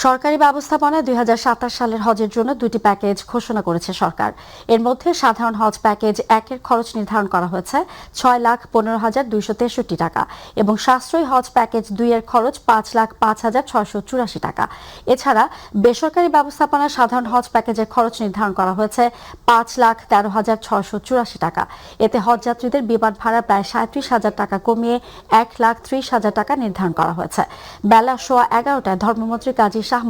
সরকারি ব্যবস্থাপনায় ২০২৭ সালের হজের জন্য দুটি প্যাকেজ ঘোষণা করেছে সরকার। এর মধ্যে সাধারণ হজ প্যাকেজ ১-এর খরচ নির্ধারণ করা হয়েছে ৬,১৫,২৬৩ টাকা এবং সাশ্রয়ী হজ প্যাকেজ ২-এর খরচ ৫,০৫,৬৮৪ টাকা। এছাড়া বেসরকারি ব্যবস্থাপনায় সাধারণ হজ প্যাকেজের খরচ নির্ধারণ করা হয়েছে ৫,১৩,৬৮৪ টাকা। এতে হজযাত্রীদের বিমান ভাড়া প্রায় ৩৭,০০০ টাকা কমিয়ে ১,৩০,০০০ টাকা নির্ধারণ করা হয়েছে। বেলা 11:15টায় ধর্মমন্ত্রী কাজী শাহ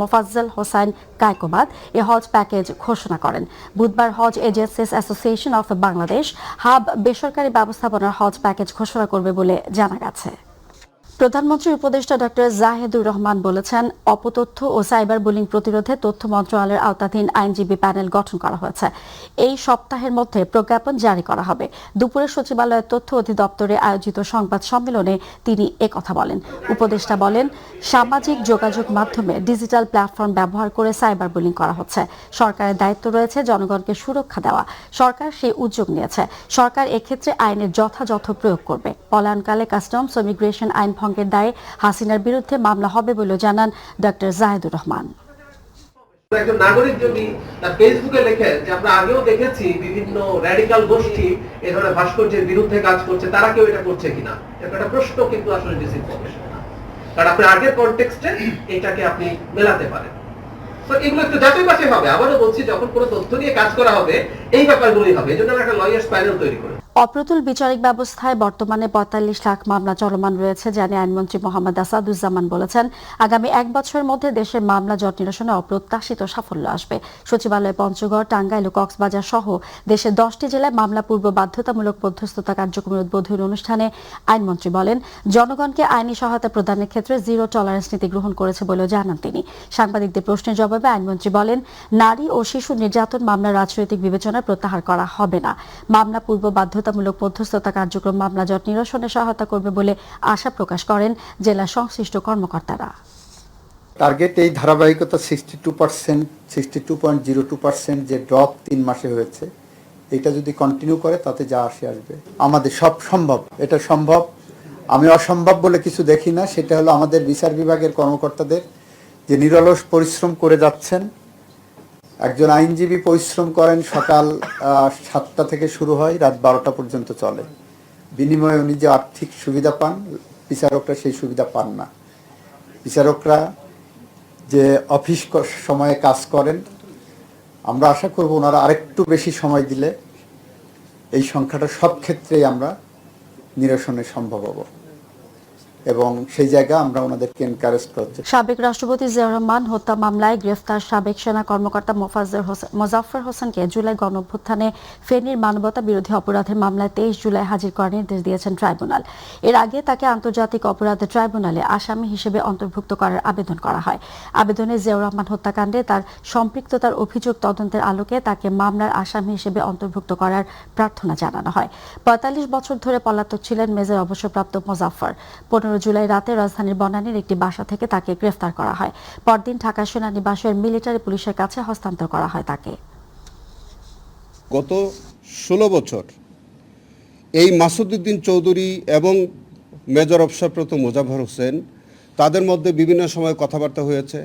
মোফাজ্জল হোসাইন কায়কোবাদ এ হজ প্যাকেজ ঘোষণা করেন। বুধবার হজ agencies association of Bangladesh HAAB বেসরকারি ব্যবস্থাপনার হজ প্যাকেজ ঘোষণা করবে বলে জানা গেছে। প্রধানমন্ত্রীর উপদেষ্টা ডক্টর জাহেদুর রহমান বলেছেন, অপতথ্য ও সাইবার বুলিং প্রতিরোধে তথ্য মন্ত্রণালয়ের আওতাধীন আইনজীবী প্যানেল গঠন করা হয়েছে। এই সপ্তাহের মধ্যে প্রজ্ঞাপন জারি করা হবে। দুপুরে সচিবালয়ের তথ্য অধিদপ্তরে আয়োজিত সংবাদ সম্মেলনে তিনি একথা বলেন। উপদেষ্টা বলেন, সামাজিক যোগাযোগ মাধ্যমে ডিজিটাল প্ল্যাটফর্ম ব্যবহার করে সাইবার বুলিং করা হচ্ছে। সরকারের দায়িত্ব রয়েছে জনগণকে সুরক্ষা দেওয়া। সরকার সেই উদ্যোগ নিয়েছে। সরকার এক্ষেত্রে আইনের যথাযথ প্রয়োগ করবে। পলায়নকালে কাস্টমস ও ইমিগ্রেশন আইন ভঙ্গের দায়ে হাসিনার বিরুদ্ধে মামলা হবে বলে জানান ডক্টর জাহেদুর রহমান। একজন নাগরিক যদি তার ফেসবুকে লেখেন যে আমরা আগেও দেখেছি বিভিন্ন র্যাডিক্যাল গোষ্ঠী এই ধরনের ভাস্কর্যের বিরুদ্ধে কাজ করছে, তারা কেউ এটা করছে কিনা, একটা প্রশ্ন কিন্তু আসলে ডিসইনফরমেশন না, কারণ আপনি আগের কনটেক্সটে এটাকে আপনি মেলাতে পারেন। তো এগুলো একটু যাচাই বাছাই হবে। আবারও বলছি, যখন কোনো তথ্য নিয়ে কাজ করা হবে এই ব্যাপারগুলোই হবে। এজন্য আমরা একটা লয়ার্স প্যানেল তৈরি করি। অপ্রতুল বিচারিক ব্যবস্থায় বর্তমানে ৪৫ লাখ মামলা চলমান রয়েছে, জানিয়ে আইনমন্ত্রী মোহাম্মদ আসাদুজ্জামান বলেছেন, আগামী ১ বছরের মধ্যে দেশের মামলা জট নিরসনে অপ্রত্যাশিত সাফল্য আসবে। সচিবালয় পঞ্চগড়, টাঙ্গাইল ও কক্সবাজার সহ দেশের 10টি জেলায় মামলা পূর্ব বাধ্যতামূলক মধ্যস্থতা কার্যক্রমের উদ্বোধনী অনুষ্ঠানে আইনমন্ত্রী বলেন, জনগণকে আইনি সহায়তা প্রদানের ক্ষেত্রে জিরো টলারেন্স নীতি গ্রহণ করেছে বলেও জানান তিনি। সাংবাদিকদের প্রশ্নের জবাবে আইনমন্ত্রী বলেন, নারী ও শিশু নির্যাতন মামলা রাজনৈতিক বিবেচনায় প্রত্যাহার করা হবে না। মামলা পূর্ব বাধ্যতামূলক মধ্যস্থতা কার্যক্রম মামলা জট নিরসনে সহায়তা করবে বলে আশা প্রকাশ করেন জেলা সংশ্লিষ্ট কর্মকর্তারা। টার্গেট এই ধারাবাহিকতা 62%, 62.02% যে ড্রপ 3 মাসে হয়েছে, এটা যদি কন্টিনিউ করে তাতে যা আসবে আমাদের সব সম্ভব। এটা সম্ভব, আমি অসম্ভব বলে কিছু দেখি না। সেটা হলো আমাদের বিচার বিভাগের কর্মকর্তাদের যে নিরলস পরিশ্রম করে যাচ্ছেন। একজন আইনজীবী পরিশ্রম করেন, সকাল 7টা থেকে শুরু হয়, রাত 12টা পর্যন্ত চলে। বিনিময়ে উনি যে আর্থিক সুবিধা পান, বিচারকরা সেই সুবিধা পান না। বিচারকরা যে অফিস সময়ে কাজ করেন, আমরা আশা করব ওনারা আরেকটু বেশি সময় দিলে এই সংখ্যাটা সব ক্ষেত্রেই আমরা নিরসনে সম্ভব হব এবং সেই জায়গায় আমরা ওনাদেরকে এনকারেজ করছি। সাবেক রাষ্ট্রপতি জিয়াউর রহমান হত্যা মামলায় গ্রেফতার সাবেক সেনা কর্মকর্তা মোজাফফর হোসেনকে জুলাই গণঅভ্যুত্থানে ফেনীর মানবতা বিরোধী অপরাধের মামলায় 23 জুলাই হাজির করার নির্দেশ দিয়েছেন ট্রাইব্যুনাল। এর আগে তাকে আন্তর্জাতিক অপরাধ ট্রাইব্যুনালে আসামি হিসেবে অন্তর্ভুক্ত করার আবেদন করা হয়। আবেদনে জিয়াউর রহমান হত্যাকাণ্ডে তার সম্পৃক্ততার অভিযোগ তদন্তের আলোকে তাকে মামলার আসামি হিসেবে অন্তর্ভুক্ত করার প্রার্থনা জানানো হয়। ৪৫ বছর ধরে পলাতক ছিলেন মেজর অবসরপ্রাপ্ত মোজাফফর। 15 জুলাই রাতে রাজধানীর বনানীর একটি বাসা থেকে তাকে গ্রেফতার করা হয়। পরদিন ঢাকা সেনানিবাসের মিলিটারি পুলিশের কাছে হস্তান্তর করা হয় তাকে। গত 16 বছর এই মাসুদ উদ্দিন চৌধুরী এবং মেজর অবসরপ্রাপ্ত মোজাফফর হোসেন, তাদের মধ্যে বিভিন্ন সময় কথাবার্তা হয়েছে।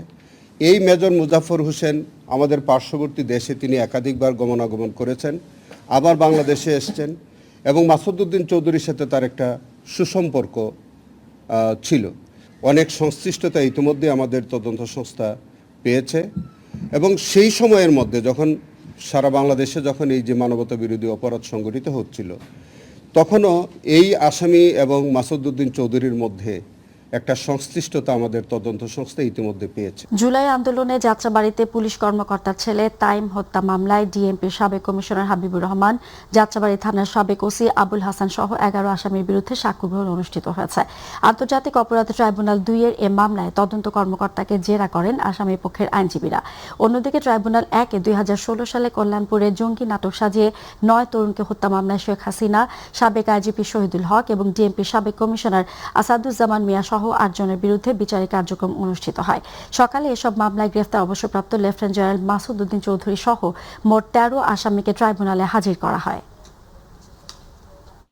এই মেজর মোজাফফর হোসেন আমাদের পার্শ্ববর্তী দেশে তিনি একাধিকবার গমনাগমন করেছেন, আবার বাংলাদেশে এসছেন এবং মাসুদ উদ্দিন চৌধুরীর সাথে তার একটা সুসম্পর্ক ছিল। অনেক সংশ্লিষ্টতা ইতিমধ্যে আমাদের তদন্ত সংস্থা পেয়েছে এবং সেই সময়ের মধ্যে যখন সারা বাংলাদেশে যখন এই যে মানবতা বিরোধী অপরাধ সংগঠিত হচ্ছিল, তখনও এই আসামি এবং মাসুদ উদ্দিন চৌধুরীর মধ্যে একটা সংশ্লিষ্টতা আমাদের তদন্ত সংস্থা ইতিমধ্যে পেয়েছে। জুলাই আন্দোলনে যাত্রাবাড়িতে পুলিশ কর্মকর্তার ছেলে তাইম হত্যা মামলায় ডিএমপির সাবেক কমিশনার হাবিবুর রহমান, যাত্রাবাড়ি থানার সাবেক ওসি আবুল হাসান সহ 11 আসামির বিরুদ্ধে সাক্ষ্য গ্রহণ অনুষ্ঠিত হয়েছে। আন্তর্জাতিক অপরাধ ট্রাইব্যুনাল 2-এর এ মামলায় তদন্ত কর্মকর্তাকে জেরা করেন আসামি পক্ষের আইনজীবীরা। অন্যদিকে ট্রাইব্যুনাল 1-এ 2016 সালে কল্যাণপুরে জঙ্গি নাটক সাজিয়ে 9 তরুণকে হত্যা মামলায় শেখ হাসিনা, সাবেক আইজিপি শহীদুল হক এবং ডিএমপির সাবেক কমিশনার আসাদুজ্জামান মিয়া সহ 8 জনের বিরুদ্ধে বিচারিক কার্যক্রম অনুষ্ঠিত হয়। সকালে এসব মামলায় গ্রেফতার অবসরপ্রাপ্ত লেফটেন্যান্ট জেনারেল মাসুদ উদ্দিন চৌধুরী সহ মোট 13 আসামিকে ট্রাইব্যুনালে হাজির করা হয়।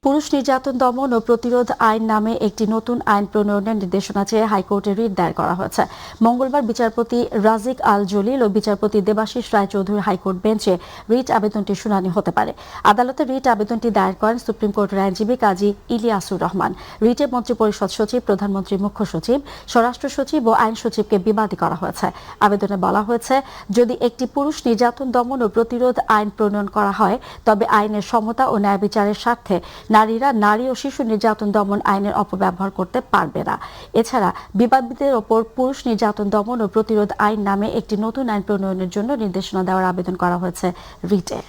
পুরুষ নির্যাতন দমন ও প্রতিরোধ আইন নামে একটি নতুন আইন প্রণয়নের নির্দেশনা চেয়ে হাইকোর্টে রিট দায়ের করা হয়েছে। মঙ্গলবার বিচারপতি রাজিক আল জলিল ও বিচারপতি দেবাশিস রায়চৌধুরীর হাইকোর্ট বেঞ্চে রিট আবেদনটি শুনানি হতে পারে। আদালতে রিট আবেদনটি দায়ের করেন সুপ্রিম কোর্টের আইনজীবী কাজী ইলিয়াসুর রহমান। রিটে মন্ত্রিপরিষদ সচিব, প্রধানমন্ত্রী মুখ্য সচিব, স্বরাষ্ট্র সচিব ও আইন সচিবকে বিবাদী করা হয়েছে। আবেদনে বলা হয়েছে, যদি একটি পুরুষ নির্যাতন দমন ও প্রতিরোধ আইন প্রণয়ন করা হয় তবে আইনের সমতা ও ন্যায় বিচারের স্বার্থে নারীরা নারী ও শিশু নির্যাতন দমন আইনের অপব্যবহার করতে পারবে না। এছাড়া বিবাদীদের ওপর পুরুষ নির্যাতন দমন ও প্রতিরোধ আইন নামে একটি নতুন আইন প্রণয়নের জন্য নির্দেশনা দেওয়ার আবেদন করা হয়েছে রিটে।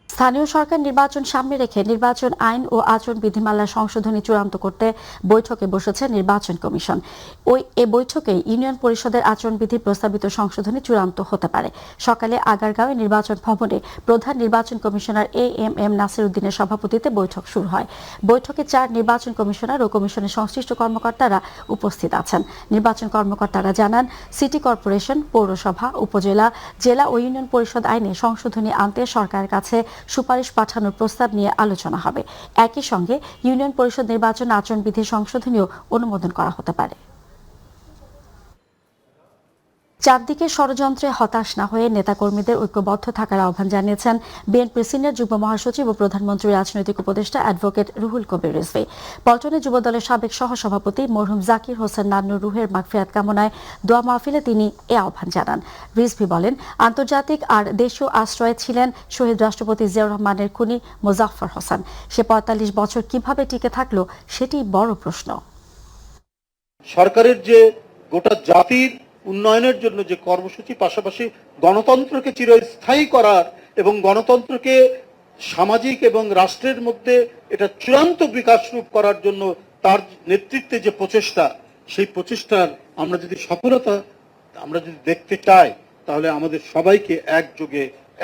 স্থানীয় সরকার নির্বাচন সামনে রেখে নির্বাচন আইন ও আচরণ বিধিমালার সংশোধনী চূড়ান্ত করতে বৈঠকে বসেছে নির্বাচন কমিশন। এই বৈঠকে ইউনিয়ন পরিষদের আচরণবিধির প্রস্তাবিত সংশোধনী চূড়ান্ত হতে পারে। সকালে আগারগাঁওয়ে নির্বাচন ভবনে প্রধান নির্বাচন কমিশনার এএমএম নাসির উদ্দিনের সভাপতিত্বে বৈঠক শুরু হয়। বৈঠকে 4 নির্বাচন কমিশনার ও কমিশনের সংশ্লিষ্ট কর্মকর্তারা উপস্থিত আছেন। নির্বাচন কর্মকর্তারা জানান, সিটি কর্পোরেশন, পৌরসভা, উপজেলা, জেলা ও ইউনিয়ন পরিষদ আইনে সংশোধনী আনতে সরকারের কাছে সুপারিশ পাঠানোর প্রস্তাব নিয়ে আলোচনা হবে। একই সঙ্গে ইউনিয়ন পরিষদ নির্বাচন আচরণবিধির সংশোধনীও অনুমোদন করা হতে পারে। চারদিকে ষড়যন্ত্রে হতাশ না হয়ে নেতাকর্মীদের ঐক্যবদ্ধ থাকার আহ্বান জানিয়েছেন বিএনপির সিনিয়র যুগ্ম মহাসচিব ও প্রধানমন্ত্রীর রাজনৈতিক উপদেষ্টা অ্যাডভোকেট রুহুল কবির রিজভী। পল্টনে যুবদলের সাবেক সহসভাপতি মরহুম জাকির হোসেন নান্নুর রুহের মাগফিরাত কামনায় দোয়া মাহফিলে তিনি এ আহ্বান জানান। রিজভী বলেন, আন্তর্জাতিক আর দেশীয় আশ্রয়ে ছিলেন শহীদ রাষ্ট্রপতি জিয়াউর রহমানের খুনি মোজাফফর হোসেন। সে ৪৫ বছর কিভাবে টিকে থাকলো সেটি বড় প্রশ্ন। সরকারের যে গোটা জাতির উন্নয়নের জন্য যে কর্মসূচি, পাশাপাশি গণতন্ত্রকে চিরস্থায়ী করার এবং গণতন্ত্রকে সামাজিক এবং রাষ্ট্রের মধ্যে এটা চূড়ান্ত বিকাশ রূপ করার জন্য তার নেতৃত্বে যে প্রচেষ্টা, সেই প্রচেষ্টার আমরা যদি সফলতা আমরা যদি দেখতে চাই, তাহলে আমাদের সবাইকে একযোগে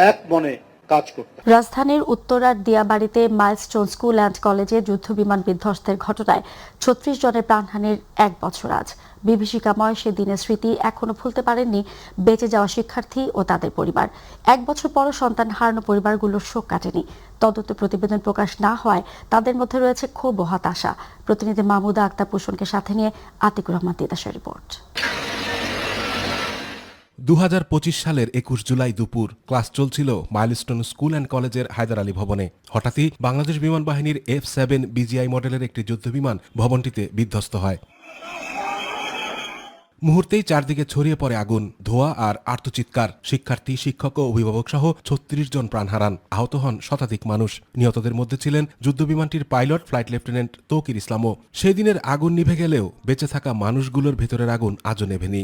এক মনে কাজ করতে। রাজধানীর উত্তরার দিয়াবাড়িতে মাইলস্টোন স্কুল অ্যান্ড কলেজে যুদ্ধবিমান বিধ্বস্তের ঘটনায় ৩৬ জনের প্রাণহানির 1 বছর আজ। বিভীষিকাময় সে দিনের স্মৃতি এখনো ভুলতে পারেননি বেঁচে যাওয়া শিক্ষার্থী ও তাদের পরিবার। 1 বছর পরও সন্তান হারানো পরিবারগুলোর শোক কাটেনি। তদন্ত প্রতিবেদন প্রকাশ না হওয়ায় তাদের মধ্যে রয়েছে ক্ষোভ ও হতাশা। প্রতিনিধি মাহমুদা আক্তার পোষণকে সাথে নিয়ে আতিকুর রহমান তিতাসের রিপোর্ট। ২০২৫ সালের ২১ জুলাই দুপুর ক্লাস চলছিল মাইলস্টোন স্কুল অ্যান্ড কলেজের হায়দার আলী ভবনে। হঠাৎই বাংলাদেশ বিমান বাহিনীর F-7 BGI মডেলের একটি যুদ্ধবিমান ভবনটিতে বিধ্বস্ত হয়। মুহূর্তেই চারদিকে ছড়িয়ে পড়ে আগুন, ধোঁয়া আর আর্তচিৎকার। শিক্ষার্থী, শিক্ষক ও অভিভাবক সহ ৩৬ জন প্রাণ হারান। আহত হন শতাধিক মানুষ। নিহতদের মধ্যে ছিলেন যুদ্ধবিমানটির পাইলট ফ্লাইট লেফটেন্যান্ট তৌকির ইসলামও। সেই দিনের আগুন নিভে গেলেও বেঁচে থাকা মানুষগুলোর ভেতরের আগুন আজও নেভেনি।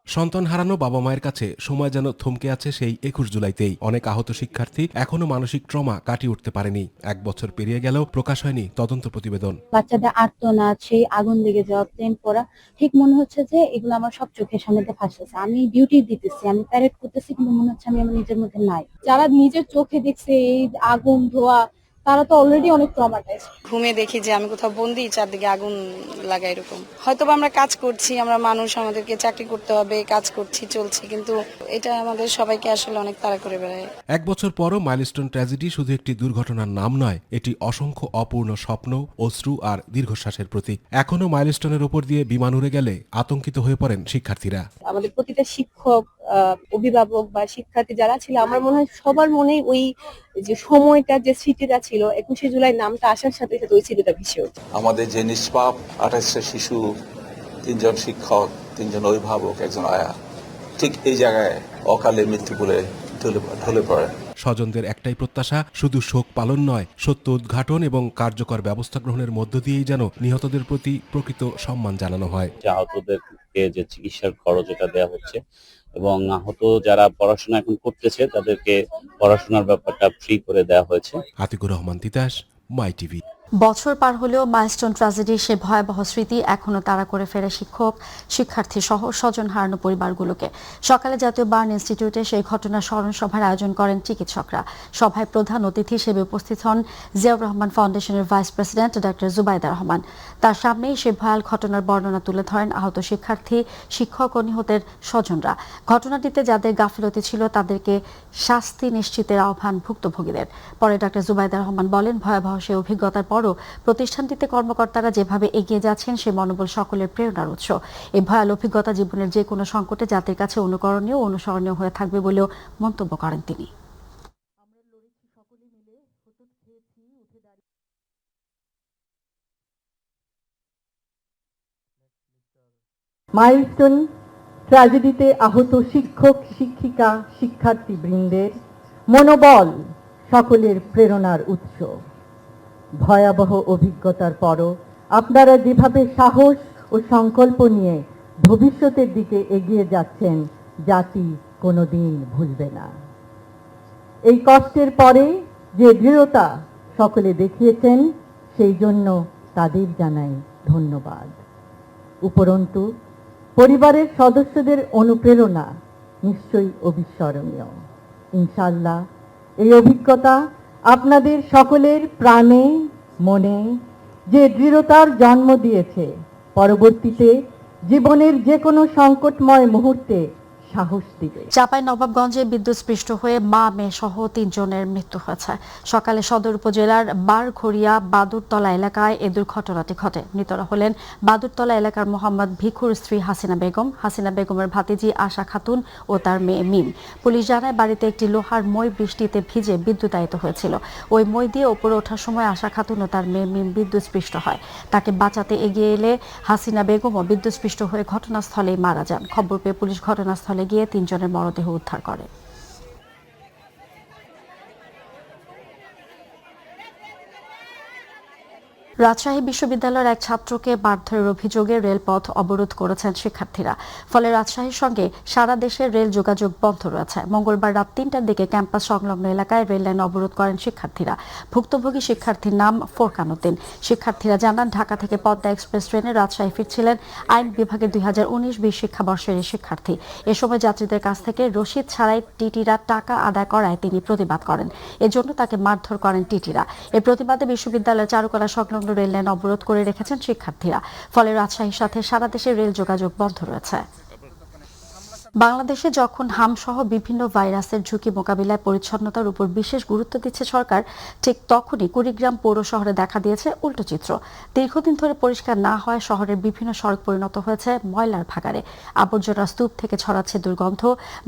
সন্তান হারানো বাবা মায়ের কাছে সময় যেন থমকে আছে সেই ২১ জুলাইতেই। অনেক আহত শিক্ষার্থী এখনো মানসিক ট্রমা কাটিয়ে উঠতে পারেনি। 1 বছর পেরিয়ে গেলেও প্রকাশ হয়নি তদন্ত প্রতিবেদন। বাচ্চাদের আর্তনাদ, সেই আগুন লেগে যাওয়া, প্লেন পড়া, ঠিক মনে হচ্ছে যে এগুলো আমার সব চোখের সামনে ভাসতেছে। আমি ডিউটি দিতেছি, আমি প্যারেড করতেছি, কিন্তু মনে হচ্ছে আমি আমার নিজের মধ্যে নাই। যারা নিজের চোখে দেখছে এই আগুন ধোয়া, তারা তো অলরেডি অনেক ট্রমাটাইজ। ঘুমে দেখি যে আমি কোথাও বন্দি, চারদিকে আগুন লাগা, এরকম। হয়তো আমরা কাজ করছি, আমরা মানুষ, আমাদেরকে চাকরি করতে হবে, কাজ করছি, চলছি, কিন্তু এটা আমাদের সবাইকে আসলে অনেক তাড়া করে বেড়ায়। 1 বছর পরও মাইলস্টোন ট্র্যাজেডি শুধু একটি দুর্ঘটনার নাম নয়, এটি অসংখ্য অপূর্ণ স্বপ্ন, অশ্রু আর দীর্ঘশ্বাসের প্রতীক। এখনো মাইলস্টোনের উপর দিয়ে বিমান উড়ে গেলে আতঙ্কিত হয়ে পড়েন শিক্ষার্থীরা। আমাদের প্রতিটা শিক্ষক, অভিভাবক বা শিক্ষার্থী যারা ছিল, আমার মনে হয় সবার মনে ওই যে সময়টা, যে স্মৃতিটা ছিল, 21শে জুলাই নামটা আসার সাথে সাথে ওই স্মৃতিটা ভেসে ওঠে। আমাদের যে নিষ্পাপ 28টা শিশু, 3 জন শিক্ষক, 3 জন অভিভাবক, 1 জন আয়া, ঠিক এই জায়গায় অকালে মৃত্যু বলে ঢলে পড়ে। স্বজনদের একটাই প্রত্যাশা, শুধু শোক পালন নয়, সত্য উদ্ঘাটন এবং কার্যকর ব্যবস্থা গ্রহণের মধ্য দিয়েই যেন নিহতদের প্রতি প্রকৃত সম্মান জানানো হয়। আহতদেরকে যে চিকিৎসার খরচ এটা দেওয়া হচ্ছে এবং আহত যারা পড়াশোনা এখন করতেছে তাদেরকে পড়াশোনার ব্যাপারটা ফ্রি করে দেওয়া হয়েছে। আতিকুর রহমান তিতাস, মাই টিভি। বছর পার হলেও মাইলস্টোন ট্র্যাজেডির সে ভয়াবহ স্মৃতি এখনো তাড়া করে ফেরে শিক্ষক, শিক্ষার্থী সহ স্বজন হারানো পরিবারগুলোকে। সকালে জাতীয় বার্ন ইনস্টিটিউটে সেই ঘটনার স্মরণ সভার আয়োজন করেন চিকিৎসকরা। সভায় প্রধান অতিথি হিসেবে উপস্থিত হন জিয়াউর রহমান ফাউন্ডেশনের vice president doctor Zubaida Rahman. তার সামনেই সেই ভয়াল ঘটনার বর্ণনা তুলে ধরেন আহত শিক্ষার্থী, শিক্ষক ও নিহতের স্বজনরা। ঘটনাটিতে যাদের গাফিলতি ছিল তাদেরকে শাস্তি নিশ্চিতের আহ্বান ভুক্তভোগীদের। পরে ডক্টর জুবাইদা রহমান বলেন, ভয়াবহ সেই অভিজ্ঞতার পরও প্রতিষ্ঠানটিতে কর্মকর্তারা যেভাবে এগিয়ে যাচ্ছেন সে মনোবল সকলের প্রেরণার উৎস। এই ভয়াল অভিজ্ঞতা জীবনের যে কোনো সংকটে জাতির কাছে অনুকরণীয় ও অনুসরণীয় হয়ে থাকবে বলেও মন্তব্য করেন তিনি। মাইলস্টোন ট্র্যাজেডিতে আহত শিক্ষক, শিক্ষিকা, শিক্ষার্থীবৃন্দের মনোবল সকলের প্রেরণার উৎস। ভয়াবহ অভিজ্ঞতার পরও আপনারা যেভাবে সাহস ও সংকল্প নিয়ে ভবিষ্যতের দিকে এগিয়ে যাচ্ছেন জাতি কোনোদিন ভুলবে না। এই কষ্টের পরে যে দৃঢ়তা সকলে দেখিয়েছেন সেই জন্য তাদের জানাই ধন্যবাদ। উপরন্তু পরিবারের সদস্যদের অনুপ্রেরণা নিশ্চয়ই অবিস্মরণীয়। ইনশাআল্লাহ এই অভিজ্ঞতা আপনাদের সকলের প্রাণে, মনে যে দৃঢ়তার জন্ম দিয়েছে, পরবর্তীতে জীবনের যে কোনো সংকটময় মুহূর্তে সাহস দিবে। চাঁপাইনবাবগঞ্জে বিদ্যুৎস্পৃষ্ট হয়ে মা, মেয়ে সহ 3 জনের মৃত্যু হয়েছে। সকালে সদর উপজেলার বারঘড়িয়া বাদুরতলা এলাকায় এ দুর্ঘটনাটি ঘটে। মৃতরা হলেন বাদুরতলা এলাকার মোহাম্মদ ভিখুর স্ত্রী হাসিনা বেগম, হাসিনা বেগমের ভাতিজি আশা খাতুন ও তার মেয়ে মিম। পুলিশ জানায় বাড়িতে একটি লোহার মই বৃষ্টিতে ভিজে বিদ্যুতায়িত হয়েছিল। ওই মই দিয়ে ওপরে ওঠার সময় আশা খাতুন ও তার মেয়ে মিম বিদ্যুৎস্পৃষ্ট হয়। তাকে বাঁচাতে এগিয়ে এলে হাসিনা বেগমও বিদ্যুৎস্পৃষ্ট হয়ে ঘটনাস্থলেই মারা যান। খবর পেয়ে পুলিশ ঘটনাস্থলে গিয়ে 3 জনের মরদেহ উদ্ধার করে। রাজশাহী বিশ্ববিদ্যালয়ের এক ছাত্রকে মারধরের অভিযোগে রেলপথ অবরোধ করেছেন শিক্ষার্থীরা। ফলে রাজশাহীর সঙ্গে সারা দেশের রেল যোগাযোগ বন্ধ রয়েছে। মঙ্গলবার রাত 3টার দিকে ক্যাম্পাস সংলগ্ন এলাকায় রেল লাইন অবরোধ করেন শিক্ষার্থীরা। ভুক্তভোগী শিক্ষার্থীর নাম ফোরকান উদ্দিন। শিক্ষার্থীরা জানান, ঢাকা থেকে পদ্মা এক্সপ্রেস ট্রেনে রাজশাহী ফিরছিলেন আইন বিভাগের 2019-20 শিক্ষাবর্ষের শিক্ষার্থী। এ সময় যাত্রীদের কাছ থেকে রসিদ ছাড়াই টিটিরা টাকা আদায় করায় তিনি প্রতিবাদ করেন। এজন্য তাকে মারধর করেন টিটিরা। এর প্রতিবাদে বিশ্ববিদ্যালয়ের চারুকলা সংলগ্ন রেল লাইন অবরোধ করে রেখেছেন শিক্ষার্থীরা। ফলে রাজশাহীর সাথে সারা দেশের রেল যোগাযোগ বন্ধ রয়েছে। বাংলাদেশে যখন হামসহ বিভিন্ন ভাইরাসের ঝুঁকি মোকাবিলায় পরিচ্ছন্নতার উপর বিশেষ গুরুত্ব দিচ্ছে সরকার, ঠিক তখনই কুড়িগ্রাম পৌর শহরে দেখা দিয়েছে উল্টো চিত্র। দীর্ঘদিন ধরে পরিষ্কার না হওয়ায় শহরের বিভিন্ন সড়ক পরিণত হয়েছে ময়লার ভাগাড়ে। আবর্জনার স্তূপ থেকে ছড়াচ্ছে দুর্গন্ধ,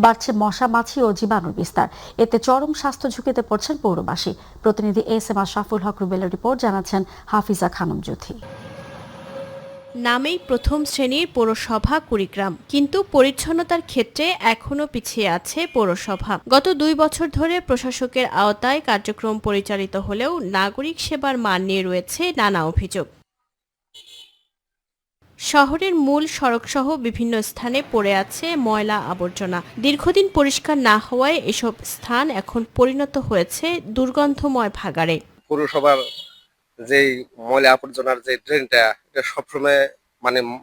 বাড়ছে মশা, মাছি ও জীবাণুর বিস্তার। এতে চরম স্বাস্থ্য ঝুঁকিতে পড়ছেন পৌরবাসী। প্রতিনিধি এস.এম. আশরাফুল হক রুবেলের রিপোর্ট, জানাচ্ছেন হাফিজা খানম জ্যোতি। নামেই প্রথম শ্রেণীর পৌরসভা কুড়িগ্রাম, কিন্তু পরিচ্ছন্নতার ক্ষেত্রে এখনো পিছিয়ে আছে পৌরসভা। গত 2 বছর ধরে প্রশাসকের আওতায় কার্যক্রম পরিচালিত হলেও নাগরিক সেবার মান নিয়ে রয়েছে নানা অভিযোগ। শহরের মূল সড়কসহ বিভিন্ন স্থানে পড়ে আছে ময়লা আবর্জনা। দীর্ঘদিন পরিষ্কার না হওয়ায় এসব স্থান এখন পরিণত হয়েছে দুর্গন্ধময় ভাগাড়ে। পৌরসভার যে ময়লা আবর্জনার যে ড্রেনটা, এটা সবসময়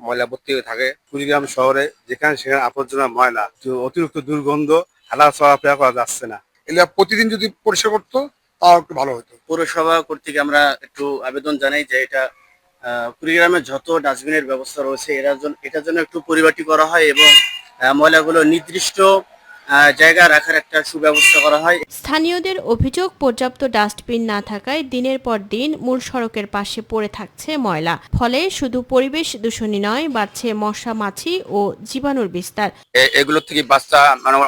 ময়লা ভর্তি হয়ে থাকে। কুড়িগ্রাম শহরে যেখানে সেখানে আবর্জনা, ময়লা, অতিরিক্ত দুর্গন্ধ, হাঁটা চলাফেরা করা যাচ্ছে না। এগুলা প্রতিদিন যদি পরিষ্কার করতো তাও একটু ভালো হতো। পৌরসভা কর্তৃক আমরা একটু আবেদন জানাই যে এটা কুড়িগ্রামে যত ডাস্টবিনের ব্যবস্থা রয়েছে এটার জন্য একটু পরিপাটি করা হয় এবং ময়লাগুলো নির্দিষ্ট জায়গা রাখার একটা সুব্যবস্থা করা হয়। স্থানীয়দের অভিযোগ, পর্যাপ্ত ডাস্টবিন না থাকায় দিনের পর দিন মূল সড়কের পাশে পড়ে থাকছে ময়লা। ফলে শুধু পরিবেশ দূষণই নয়, বাড়ছে মশা, মাছি ও জীবাণুর বিস্তার। এগুলো থেকে বাচ্চা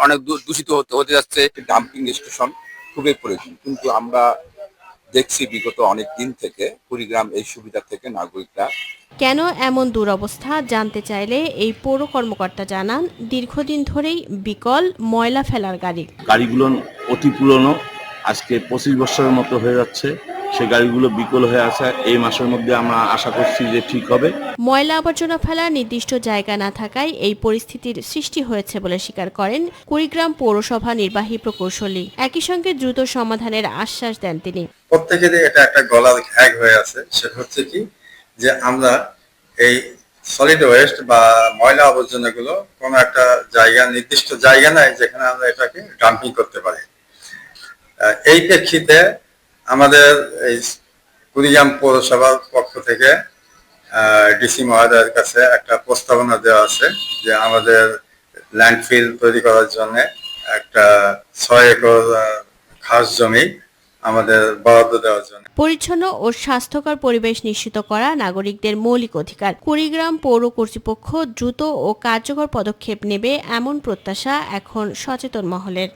অনেক দূষিত হতে যাচ্ছে। ডাম্পিং স্টেশন খুবই প্রয়োজন, কিন্তু আমরা দেখছি বিগত অনেক দিন থেকে কুড়িগ্রাম এই সুবিধা থেকে নাগরিকরা। কেন এমন দুরবস্থা জানতে চাইলে এই পৌর কর্মকর্তা জানান, দীর্ঘদিন ধরেই বিকল ময়লা ফেলার গাড়িগুলো অতি পুরনো, আজকে 25 বছরের মতো হয়ে যাচ্ছে। সেই গাড়িগুলো বিকল হয়ে আছে। এই মাসের মধ্যে আমরা আশা করছি যে ঠিক হবে। ময়লা আবর্জনা ফেলার নির্দিষ্ট জায়গা না থাকায় এই পরিস্থিতির সৃষ্টি হয়েছে বলে স্বীকার করেন কুড়িগ্রাম পৌরসভা নির্বাহী প্রকৌশলী। একই সঙ্গে দ্রুত সমাধানের আশ্বাস দেন তিনি। প্রত্যেকেরই এটা একটা গলার ঘ্যাগ হয়ে আছে, সেটা হচ্ছে কি যে আমরা এই সলিড ওয়েস্ট বা ময়লা আবর্জনাগুলো কোনো একটা জায়গা, নির্দিষ্ট জায়গা নাই যেখানে আমরা এটাকে ডাম্পিং করতে পারি। এই প্রেক্ষিতে আমাদের এই কুড়িগ্রাম পৌরসভার পক্ষ থেকে ডিসি মহোদয়ের কাছে একটা প্রস্তাবনা দেওয়া আছে যে আমাদের ল্যান্ডফিল তৈরি করার জন্য একটা 6 একর খাস জমি আমাদের বরাদ্দ দেওয়ার জন্য। পরিচ্ছন্ন ও স্বাস্থ্যকর পরিবেশ নিশ্চিত করা নাগরিকদের মৌলিক অধিকার। কুড়িগ্রাম পৌর কর্তৃপক্ষ দ্রুত ও কার্যকর পদক্ষেপ নেবে এমন প্রত্যাশা এখন সচেতন মহলের।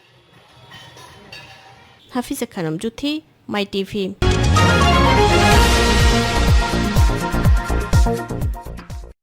হাফিজা খানম জুথি, মাই টিভি।